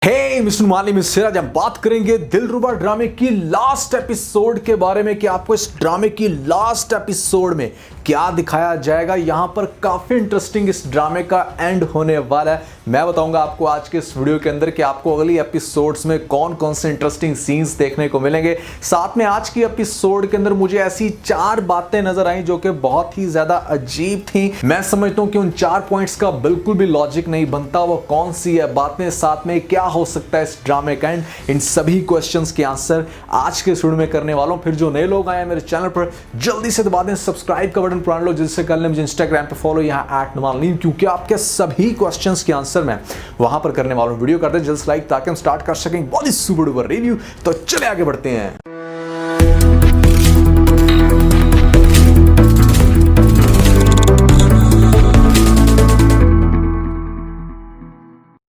हे mister माली mister, आज हम बात करेंगे दिलरुबा ड्रामे की लास्ट एपिसोड के बारे में कि आपको इस ड्रामे की लास्ट एपिसोड में क्या दिखाया जाएगा। यहां पर काफी इंटरेस्टिंग इस ड्रामे का एंड होने वाला है। मैं बताऊंगा आपको आज के इस वीडियो के अंदर कि आपको अगली एपिसोड्स में कौन कौन से इंटरेस्टिंग सीन्स देखने को मिलेंगे। साथ में आज की एपिसोड के अंदर मुझे ऐसी 4 बातें नजर आई जो कि बहुत ही ज्यादा अजीब थी। मैं समझता हूं कि उन 4 पॉइंट्स का बिल्कुल भी लॉजिक नहीं बनता। वो कौन सी है बातें, साथ में क्या हो सकता है इस ड्रामे का एंड, इन सभी क्वेश्चंस के आंसर आज के वीडियो में करने वाला हूं। फिर जो नए लोग आए हैं मेरे चैनल पर, जल्दी से दबा दें सब्सक्राइब का बटन, पुराने लोग जिससे कर लें मुझे इंस्टाग्राम पे फॉलो यहाँ @नमालीम, क्योंकि आपके सभी क्वेश्चंस के आंसर मैं वहां पर करने वाला हूं। वीडियो कर दें जल्द से लाइक ताकि हम स्टार्ट कर सकें बहुत ही सुपर डुपर रिव्यू। तो चले आगे बढ़ते हैं।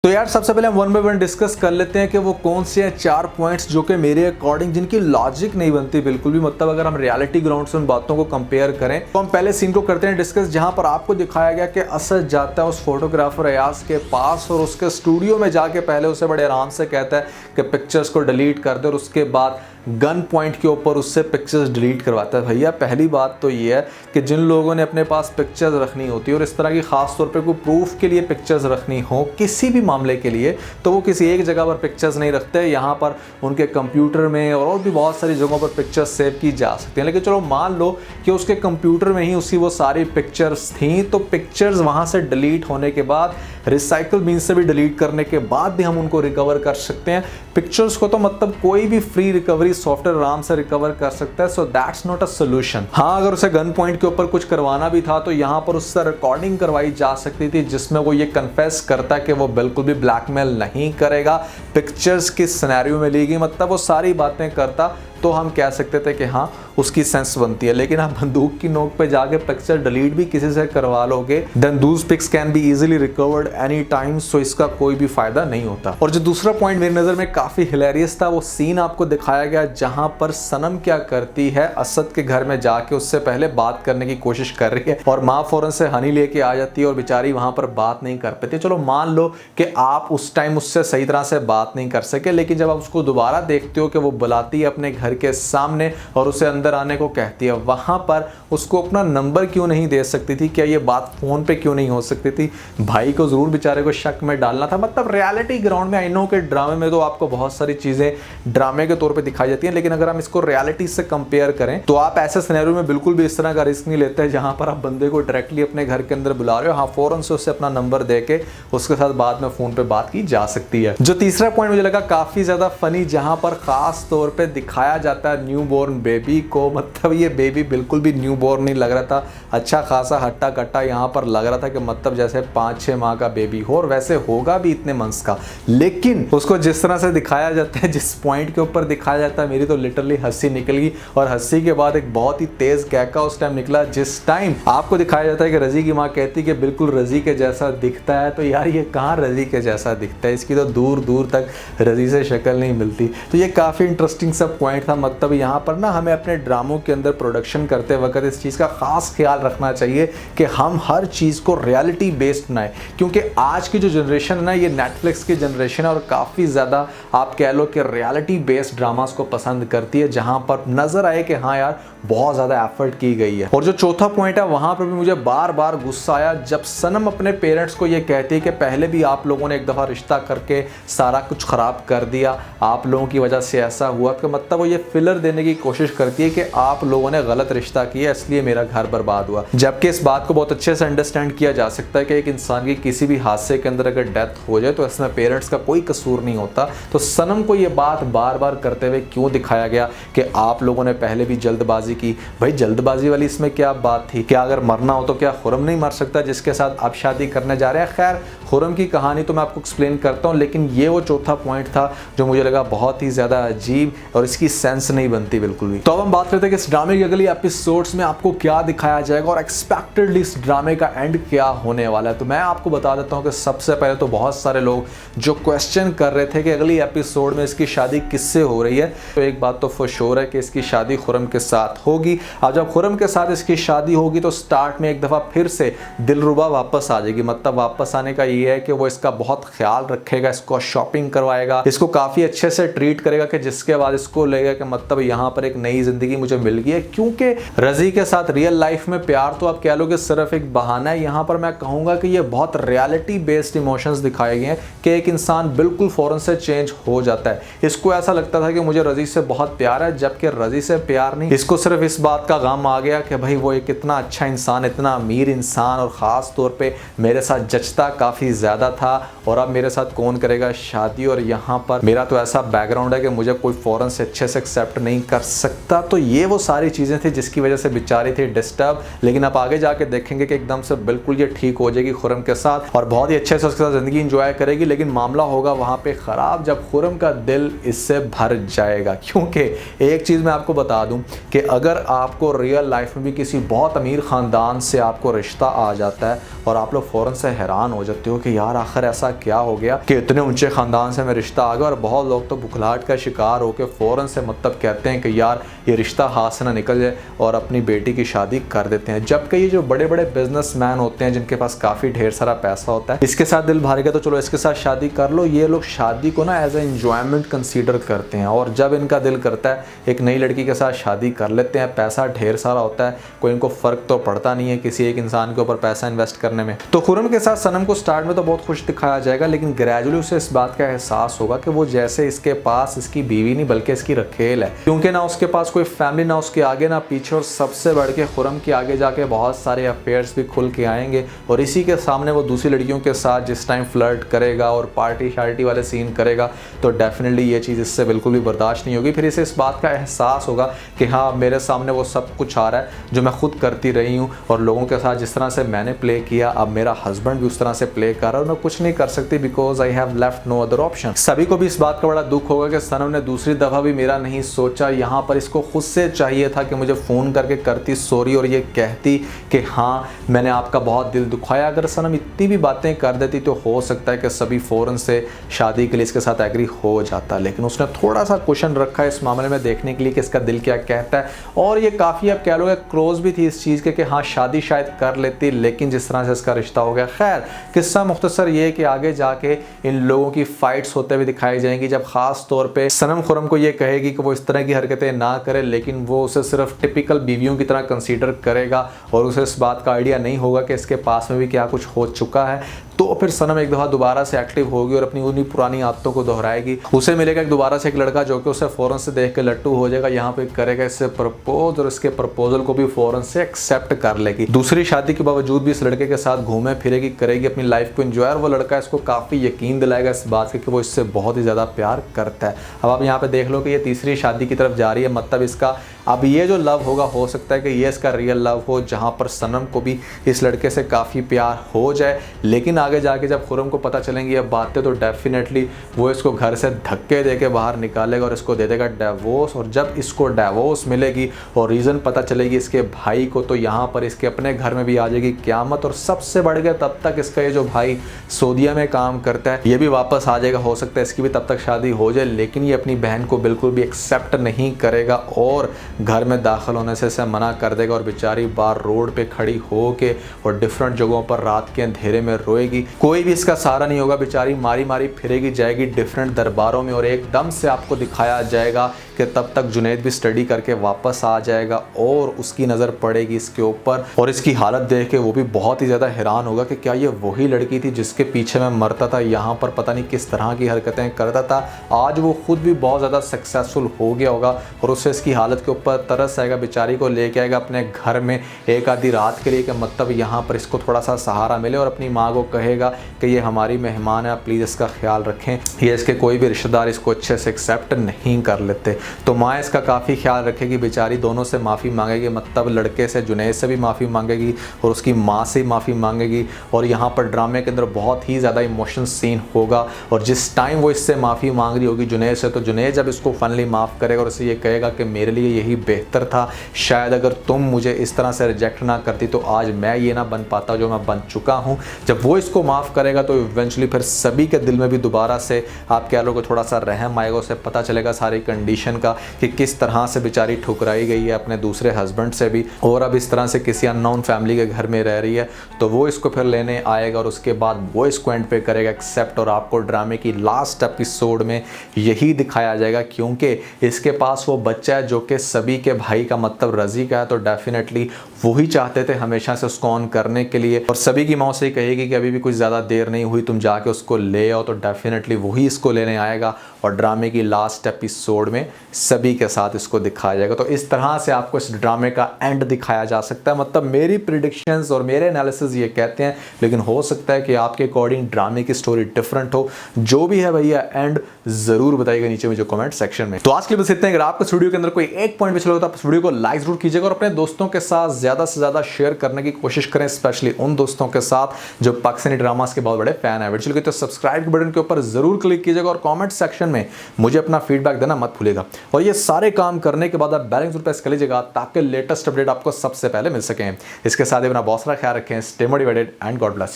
तो यार सबसे पहले हम वन बाय वन डिस्कस कर लेते हैं कि वो कौन से हैं 4 पॉइंट्स जो कि मेरे अकॉर्डिंग जिनकी लॉजिक नहीं बनती बिल्कुल भी। मतलब अगर हम रियलिटी ग्राउंड से उन बातों को कंपेयर करें तो हम पहले सीन को करते हैं डिस्कस, जहां पर आपको दिखाया गया कि असद जाता है उस फोटोग्राफर अयाज के पास और उसके स्टूडियो में जाके पहले उसे बड़े आराम से कहता है कि पिक्चर्स को डिलीट कर दे और उसके बाद गन पॉइंट के ऊपर उससे पिक्चर्स डिलीट करवाता है। भैया पहली बात तो ये है कि जिन लोगों ने अपने पास पिक्चर्स रखनी होती है और इस तरह की खास तौर पे कोई प्रूफ के लिए पिक्चर्स रखनी हो किसी भी मामले के लिए, तो वो किसी एक जगह पर पिक्चर्स नहीं रखते। यहाँ पर उनके कंप्यूटर में और भी बहुत सारी जगहों पर पिक्चर्स सेव की जा सकती हैं। लेकिन चलो मान लो कि उसके कंप्यूटर में ही उसकी वो सारी पिक्चर्स थी, तो पिक्चर्स वहाँ से डिलीट होने के बाद, रिसाइकल मीन से भी डिलीट करने के बाद भी हम उनको रिकवर कर सकते हैं। पिक्चर्स को तो मतलब कोई भी फ्री रिकवरी सॉफ्टवेयर आराम से रिकवर कर सकता है। So that's not a solution. हाँ, अगर उसे गन पॉइंट के ऊपर कुछ करवाना भी था तो यहाँ पर उससे रिकॉर्डिंग करवाई जा सकती थी जिसमें वो ये कन्फेस करता है कि वो बिल्कुल भी ब्लैकमेल नहीं करेगा, पिक्चर्स किस सिनेरियो में ली गई, मतलब वो सारी बातें करता तो हम कह सकते थे कि हाँ उसकी सेंस बनती है। लेकिन आप बंदूक की नोक पे जाके पिक्चर डिलीट भी किसी से करवा लोगे, then those pics can be easily recovered any time, so इसका कोई भी फायदा नहीं होता। और जो दूसरा पॉइंट मेरी नजर में काफी हिलेरियस था, वो सीन आपको दिखाया गया जहां पर सनम क्या करती है, असद के घर में जाके उससे पहले बात करने की कोशिश कर रही है और माँ फौरन से हनी लेके आ जाती है और बेचारी वहां पर बात नहीं कर पाती। चलो मान लो कि आप उस टाइम उससे सही तरह से बात नहीं कर सके, लेकिन जब आप उसको दोबारा देखते हो कि वो बुलाती है अपने घर के सामने और उसे अंदर आने को कहती है, वहां पर उसको अपना नंबर क्यों नहीं दे सकती थी? क्या ये बात फोन पे क्यों नहीं हो सकती थी? भाई को जरूर बेचारे को शक में डालना था। मतलब रियलिटी ग्राउंड में आई नो के ड्रामे में तो आपको बहुत सारी चीजें ड्रामे के तौर पे दिखाई जाती हैं, लेकिन अगर हम इसको रियलिटी से कंपेयर करें तो आप ऐसे सिनेरियो में बिल्कुल भी इस तरह का रिस्क नहीं लेते हैं जहां पर आप बंदे को डायरेक्टली अपने घर के अंदर बुला रहे हो। हाँ, फौरन से उससे अपना नंबर दे के उसके साथ बाद में फोन पे बात की जा सकती है। जो तीसरा पॉइंट मुझे लगा काफी ज्यादा फनी, जहां पर खास तौर पर दिखाया जाता है न्यू बोर्न बेबी को। मतलब ये बेबी बिल्कुल भी न्यू बोर्न नहीं लग रहा था, अच्छा खासा हट्टा कट्टा यहाँ पर लग रहा था कि मतलब जैसे 5-6 माह का बेबी हो, और वैसे होगा भी इतने मंथ्स का। लेकिन उसको जिस तरह से दिखाया जाता है, जिस पॉइंट के ऊपर दिखाया जाता है, मेरी तो लिटरली हंसी निकल गई। और हंसी के बाद एक बहुत ही तेज कैका उस टाइम निकला जिस टाइम आपको दिखाया जाता है कि रजी की माँ कहती कि बिल्कुल रजी के जैसा दिखता है। तो यार ये कहाँ रजी के जैसा दिखता है, इसकी तो दूर दूर तक रजी से शक्ल नहीं मिलती। तो ये काफी इंटरेस्टिंग सा पॉइंट था। मतलब यहाँ पर ना हमें अपने ड्रामों के अंदर प्रोडक्शन करते वक्त इस चीज़ का खास ख्याल रखना चाहिए कि हम हर चीज़ को रियलिटी बेस्ड बनाएं, क्योंकि आज की जो जनरेशन है ना, ये नेटफ्लिक्स की जनरेशन है और काफ़ी ज़्यादा आप कह लो कि रियलिटी बेस्ड ड्रामास को पसंद करती है, जहां पर नजर आए कि हाँ यार बहुत ज़्यादा एफर्ट की गई है। और जो चौथा पॉइंट है वहां पर भी मुझे बार बार गुस्सा आया जब सनम अपने पेरेंट्स को ये कहती है कि पहले भी आप लोगों ने एक दफ़ा रिश्ता करके सारा कुछ ख़राब कर दिया, आप लोगों की वजह से ऐसा हुआ। कि मतलब वो ये फिलर देने की कोशिश करती है कि आप लोगों ने गलत रिश्ता किया इसलिए मेरा घर बर्बाद हुआ। जबकि इस बात को बहुत अच्छे से अंडरस्टैंड किया जा सकता है कि एक इंसान की किसी भी हादसे के अंदर अगर डेथ हो जाए तो इसमें पेरेंट्स का कोई कसूर नहीं होता। तो सनम को ये बात बार बार करते हुए क्यों दिखाया गया कि आप लोगों ने पहले भी जल्दबाजी की? भाई जल्दबाजी वाली इसमें क्या बात थी? क्या अगर मरना हो तो क्या खुरम नहीं मर सकता जिसके साथ आप शादी करने जा रहे हैं? खैर खुरम की कहानी तो मैं आपको एक्सप्लेन करता हूँ, लेकिन ये वो चौथा पॉइंट था जो मुझे लगा बहुत ही ज्यादा अजीब और इसकी सेंस नहीं बनती बिल्कुल भी। तो अब हम बात करते हैं कि इस ड्रामे की अगली एपिसोड्स में आपको क्या दिखाया जाएगा और एक्सपेक्टेडली इस ड्रामे का एंड क्या होने वाला है। तो मैं आपको बता देता हूं कि सबसे पहले तो बहुत सारे लोग जो क्वेश्चन कर रहे थे कि अगली एपिसोड में इसकी शादी किससे हो रही है, तो एक बात तो फॉर श्योर है कि इसकी शादी खुरम के साथ होगी। अब जब खुरम के साथ इसकी शादी होगी तो स्टार्ट में एक दफा फिर से दिलरुबा वापस आ जाएगी। मतलब वापस आने का ये है कि वो इसका बहुत ख्याल रखेगा, इसको शॉपिंग करवाएगा, इसको काफ़ी अच्छे से ट्रीट करेगा कि जिसके बाद इसको लगेगा कि मतलब यहाँ पर एक नई ज़िंदगी मुझे मिल गई है। क्योंकि रज़ी के साथ रियल लाइफ में प्यार तो आप कह लो कि सिर्फ एक बहाना है, यहाँ पर मैं कहूँगा कि ये बहुत रियलिटी बेस्ड इमोशंस दिखाए गए हैं कि एक इंसान बिल्कुल फ़ौरन से चेंज हो जाता है। इसको ऐसा लगता था कि मुझे रज़ी से बहुत प्यार है, जबकि रज़ी से प्यार नहीं, इसको सिर्फ इस बात का गम आ गया कि भाई वो एक इतना अच्छा इंसान, इतना अमीर इंसान, और ख़ास तौर पे मेरे साथ जचता काफ़ी ज़्यादा था, और अब मेरे साथ कौन करेगा शादी, और यहाँ पर मेरा तो ऐसा बैकग्राउंड है कि मुझे कोई फ़ौरन से अच्छे से एक्सेप्ट नहीं कर सकता। तो ये वो सारी चीज़ें थी जिसकी वजह से बेचारी थी डिस्टर्ब। लेकिन आप आगे जाके देखेंगे कि एकदम से बिल्कुल ये ठीक हो जाएगी खुरम के साथ और बहुत ही अच्छे से उसके साथ ज़िंदगी इंजॉय करेगी। लेकिन मामला होगा वहाँ पे ख़राब जब खुरम का दिल इससे भर जाएगा। क्योंकि एक चीज़ मैं आपको बता दूँ कि अगर आपको रियल लाइफ में भी किसी बहुत अमीर ख़ानदान से आपको रिश्ता आ जाता है और आप लोग फ़ौरन से हैरान हो जाते हो कि यार आखिर ऐसा क्या हो गया कि इतने ऊंचे ख़ानदान से मैं रिश्ता आ गया, और बहुत लोग तो बुखलाहट का शिकार होकर फ़ौरन से मतलब कहते हैं कि यार ये रिश्ता हाथ से ना निकल जाए और अपनी बेटी की शादी कर देते हैं। जबकि ये जो बड़े बड़े बिजनेसमैन होते हैं जिनके पास काफ़ी ढेर सारा पैसा होता है, इसके साथ दिल भर गया तो चलो इसके साथ शादी कर लो, ये लोग शादी को ना एज ए एंजॉयमेंट कंसीडर करते हैं। और जब इनका दिल करता है एक नई लड़की के साथ शादी कर लेते हैं, पैसा ढेर सारा होता है, कोई इनको फ़र्क तो पड़ता नहीं है किसी एक इंसान के ऊपर पैसा इन्वेस्ट करने में। तो खुरम के साथ सनम को स्टार्ट में तो बहुत खुश दिखाया जाएगा, लेकिन ग्रेजुअली उसे इस बात का एहसास होगा कि वो जैसे इसके पास इसकी बीवी नहीं बल्कि इसकी रखेल है। क्योंकि ना उसके पास कोई फैमिली, ना उसके आगे ना पीछे, और सबसे बढ़ के खुरम के आगे जाके बहुत सारे अफेयर्स भी खुल के आएंगे। और इसी के सामने वो दूसरी लड़कियों के साथ जिस टाइम फ्लर्ट करेगा और पार्टी शार्टी वाले सीन करेगा तो डेफिनेटली ये चीज़ इससे बिल्कुल भी बर्दाश्त नहीं होगी। फिर इसे इस बात का एहसास होगा कि हाँ मेरे सामने वो सब कुछ आ रहा है जो मैं खुद करती रही हूँ, और लोगों के साथ जिस तरह से मैंने प्ले किया अब मेरा हस्बैंड भी उस तरह से प्ले कर रहा है, और मैं कुछ नहीं कर सकती because I have left no other option. सभी को भी इस बात का बड़ा दुख होगा कि सनम ने दूसरी दफ़ा भी मेरा नहीं सोचा। यहाँ पर इसको खुद से चाहिए था कि मुझे फ़ोन करके करती सॉरी और ये कहती कि हाँ मैंने आपका बहुत दिल दुखाया। अगर सनम इतनी भी बातें कर देती तो हो सकता है कि सभी फ़ौरन से शादी के लिए इसके साथ एग्री हो जाता, लेकिन उसने थोड़ा सा क्वेश्चन रखा है इस मामले में देखने के लिए कि इसका दिल क्या कहता है। और ये काफ़ी आप कह लोगे क्लोज भी थी इस चीज़ के कि हाँ शादी शायद कर लेती, लेकिन जिस तरह से इसका रिश्ता हो गया। खैर किस्सा मुख्तसर ये कि आगे जाके इन लोगों की फाइट्स होते हुए दिखाई जाएंगी, जब खास तौर पे सनम खुरम को ये कहेगी कि वो इस तरह की हरकतें ना करे, लेकिन वो उसे सिर्फ टिपिकल बीवियों की तरह कंसीडर करेगा और उसे इस बात का आइडिया नहीं होगा कि इसके पास में भी क्या कुछ हो चुका है। तो फिर सनम एक दफ़ा दोबारा से एक्टिव होगी और अपनी उन्हीं पुरानी आदतों को दोहराएगी। उसे मिलेगा एक दोबारा से एक लड़का जो कि उसे फ़ौरन से देख के लट्टू हो जाएगा, यहाँ पे करेगा इससे प्रपोज और इसके प्रपोजल को भी फ़ौरन से एक्सेप्ट कर लेगी। दूसरी शादी के बावजूद भी इस लड़के के साथ घूमे फिरेगी, करेगी अपनी लाइफ को एंजॉय, और वो लड़का इसको काफ़ी यकीन दिलाएगा इस बात के कि वो इससे बहुत ही ज़्यादा प्यार करता है। अब आप यहाँ पर देख लो कि ये तीसरी शादी की तरफ जा रही है, मतलब इसका अब ये जो लव होगा हो सकता है कि ये इसका रियल लव हो, जहाँ पर सनम को भी इस लड़के से काफ़ी प्यार हो जाए। लेकिन आगे जाके जब खुरम को पता चलेंगी ये बातें तो डेफिनेटली वो इसको घर से धक्के दे के बाहर निकालेगा और इसको दे देगा डिवोर्स। और जब इसको डिवोर्स मिलेगी और रीज़न पता चलेगी इसके भाई को, तो यहाँ पर इसके अपने घर में भी आ जाएगी क़यामत। और सबसे बढ़ गया तब तक इसका ये जो भाई सऊदीया में काम करता है ये भी वापस आ जाएगा, हो सकता है इसकी भी तब तक शादी हो जाए, लेकिन ये अपनी बहन को बिल्कुल भी एक्सेप्ट नहीं करेगा और घर में दाखिल होने से इसे मना कर देगा। और बेचारी बार रोड पे खड़ी हो के और डिफरेंट जगहों पर रात के अंधेरे में रोएगी, कोई भी इसका सहारा नहीं होगा, बेचारी मारी मारी फिरेगी जाएगी डिफरेंट दरबारों में। और एकदम से आपको दिखाया जाएगा कि तब तक जुनैद भी स्टडी करके वापस आ जाएगा और उसकी नज़र पड़ेगी इसके ऊपर, और इसकी हालत देख के वो भी बहुत ही ज़्यादा हैरान होगा कि क्या ये वही लड़की थी जिसके पीछे मैं मरता था, यहाँ पर पता नहीं किस तरह की हरकतें करता था। आज वो खुद भी बहुत ज़्यादा सक्सेसफुल हो गया होगा और उससे इसकी हालत के ऊपर तरस आएगा, बेचारी को लेके आएगा अपने घर में एक आधी रात के लिए कि मतलब यहाँ पर इसको थोड़ा सा सहारा मिले, और अपनी माँ को कहेगा कि ये हमारी मेहमान है, प्लीज़ इसका ख्याल रखें। ये इसके कोई भी रिश्तेदार इसको अच्छे से एक्सेप्ट नहीं कर लेते, तो माँ इसका काफ़ी ख्याल रखेगी, बेचारी दोनों से माफ़ी मांगेगी, मतलब लड़के से जुनैद से भी माफ़ी मांगेगी और उसकी माँ से माफ़ी मांगेगी। और यहाँ पर ड्रामे के अंदर बहुत ही ज़्यादा इमोशनल सीन होगा, और जिस टाइम वो इससे माफ़ी मांग रही होगी जुनैद से, तो जुनैद जब इसको फाइनली माफ़ करेगा और इसे ये कहेगा कि मेरे लिए यही बेहतर था, शायद अगर तुम मुझे इस तरह से रिजेक्ट ना करती तो आज मैं ये ना बन पाता जो मैं बन चुका हूँ। जब वो इसको माफ़ करेगा तो इवेंचुअली फिर सभी के दिल में भी दोबारा से आप कह लो थोड़ा सा रहम आएगा, उसे पता चलेगा सारी कंडीशन का कि किस तरह से बेचारी ठुकराई गई है अपने दूसरे हस्बैंड से भी, और अब इस तरह से किसी अननोन फैमिली के घर में रह रही है। तो वो इसको फिर लेने आएगा और उसके बाद वो इसको एंड पे करेगा एक्सेप्ट, और आपको ड्रामे की लास्ट एपिसोड में यही दिखाया जाएगा, क्योंकि इसके पास वो बच्चा है जो कि सभी के भाई का मतलब रज़ी का है, तो डेफिनेटली वही चाहते थे हमेशा से उसको ऑन करने के लिए। और सभी की माँ से कहेगी कि अभी भी कुछ ज़्यादा देर नहीं हुई, तुम जाके उसको ले आओ, तो डेफिनेटली वही इसको लेने आएगा और ड्रामे की लास्ट एपिसोड में सभी के साथ इसको दिखाया जाएगा। तो इस तरह से आपको इस ड्रामे का एंड दिखाया जा सकता है। मतलब मेरी प्रिडिक्शंस और मेरे एनालिसिस ये कहते हैं, लेकिन हो सकता है कि आपके अकॉर्डिंग ड्रामे की स्टोरी डिफरेंट हो। जो भी है भैया एंड ज़रूर बताइएगा नीचे मुझे कमेंट सेक्शन में। तो आज के लिए बस इतना ही। अगर आपको इस वीडियो के अंदर कोई एक पॉइंट भी चला हो तो आप इस वीडियो को लाइक जरूर कीजिएगा और अपने दोस्तों के साथ ज़्यादा से ज़्यादा शेयर करने की कोशिश करें, स्पेशली उन दोस्तों के साथ जो पाकिस्तानी ड्रामास के बहुत बड़े फैन है। वीडियो तो सब्सक्राइब के बटन के ऊपर जरूर क्लिक कीजिएगा और कमेंट सेक्शन में मुझे अपना फीडबैक देना मत भूलिएगा। और ये सारे काम करने के बाद आप बेल आइकन प्रेस कर लीजिएगा ताकि लेटेस्ट अपडेट आपको सबसे पहले मिल सके। इसके साथ ही अपना बहुत सारा ख्याल रखें। Stay motivated and God bless.